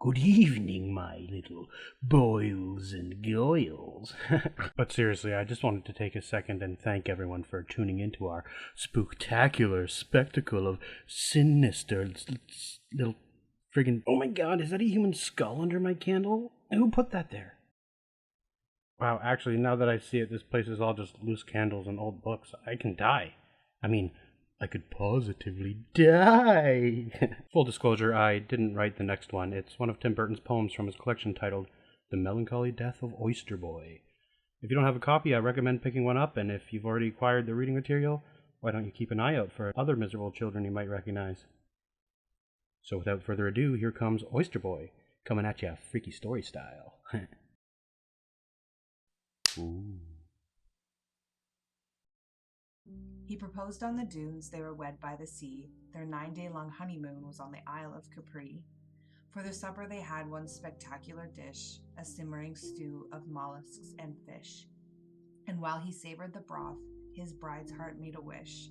Good evening, my little boils and goils. But seriously, I just wanted to take a second and thank everyone for tuning into our spooktacular spectacle of sinister little friggin'. Oh my god, is that a human skull under my candle? Who put that there? Wow, actually, now that I see it, this place is all just loose candles and old books. I can die. I mean, I could positively die. Full disclosure, I didn't write the next one. It's one of Tim Burton's poems from his collection titled The Melancholy Death of Oyster Boy. If you don't have a copy, I recommend picking one up, and if you've already acquired the reading material, why don't you keep an eye out for other miserable children you might recognize? So without further ado, here comes Oyster Boy, coming at ya freaky story style. Ooh. He proposed on the dunes, they were wed by the sea. Their 9-day-long honeymoon was on the Isle of Capri. For their supper they had one spectacular dish, a simmering stew of mollusks and fish. And while he savored the broth, his bride's heart made a wish.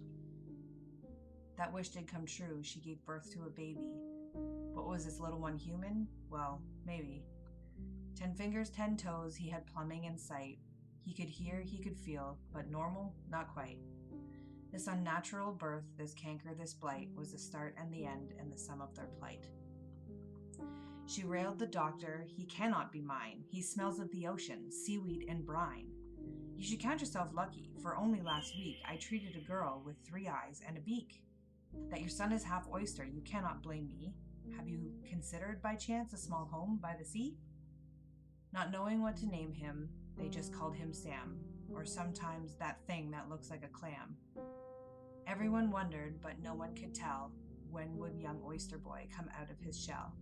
That wish did come true. She gave birth to a baby. But was this little one human? Well, maybe. 10 fingers, 10 toes, he had plumbing in sight. He could hear, he could feel, but normal, not quite. This unnatural birth, this canker, this blight, was the start and the end and the sum of their plight. She railed the doctor, he cannot be mine. He smells of the ocean, seaweed and brine. You should count yourself lucky, for only last week I treated a girl with 3 eyes and a beak. That your son is half oyster, you cannot blame me. Have you considered by chance a small home by the sea? Not knowing what to name him, they just called him Sam, or sometimes that thing that looks like a clam. Everyone wondered, but no one could tell, when would young Oyster Boy come out of his shell.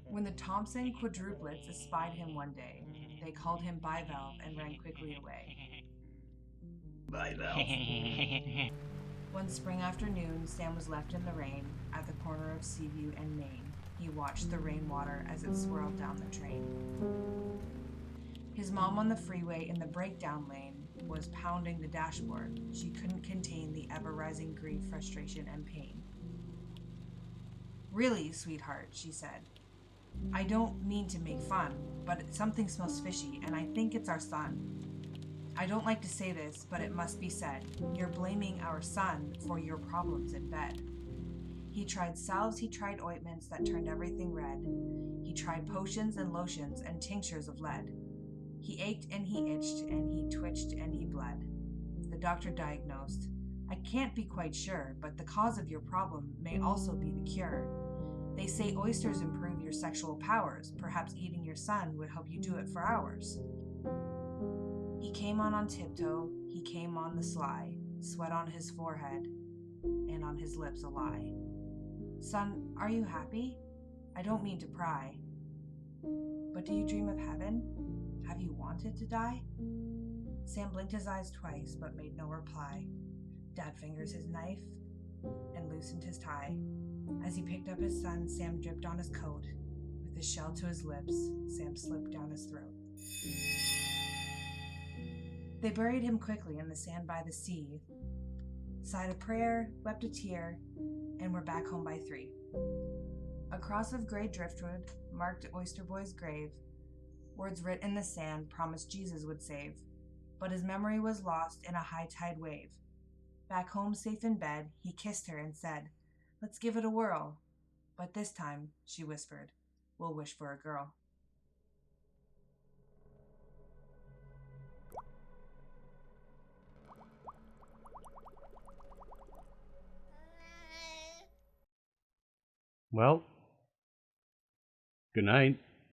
When the Thompson quadruplets espied him one day, they called him Bivalve and ran quickly away. Bivalve. One spring afternoon, Sam was left in the rain at the corner of Seaview and Main. He watched the rainwater as it swirled down the train. His mom on the freeway in the breakdown lane was pounding the dashboard. She couldn't contain the ever-rising grief, frustration, and pain. Really, sweetheart, she said. I don't mean to make fun, but something smells fishy, and I think it's our son. I don't like to say this, but it must be said. You're blaming our son for your problems in bed. He tried salves, he tried ointments that turned everything red. He tried potions and lotions and tinctures of lead. He ached and he itched and he twitched and he bled. The doctor diagnosed, I can't be quite sure, but the cause of your problem may also be the cure. They say oysters improve your sexual powers. Perhaps eating your son would help you do it for hours. He came on tiptoe, he came on the sly, sweat on his forehead, and on his lips a lie. Son, are you happy? I don't mean to pry. But do you dream of heaven? Have you wanted to die? Sam blinked his eyes twice, but made no reply. Dad fingers his knife and loosened his tie. As he picked up his son, Sam dripped on his coat. With his shell to his lips, Sam slipped down his throat. They buried him quickly in the sand by the sea, sighed a prayer, wept a tear, and were back home by 3. A cross of gray driftwood marked Oyster Boy's grave. Words writ in the sand promised Jesus would save, but his memory was lost in a high tide wave. Back home safe in bed, he kissed her and said, let's give it a whirl. But this time, she whispered, we'll wish for a girl. Well, good night.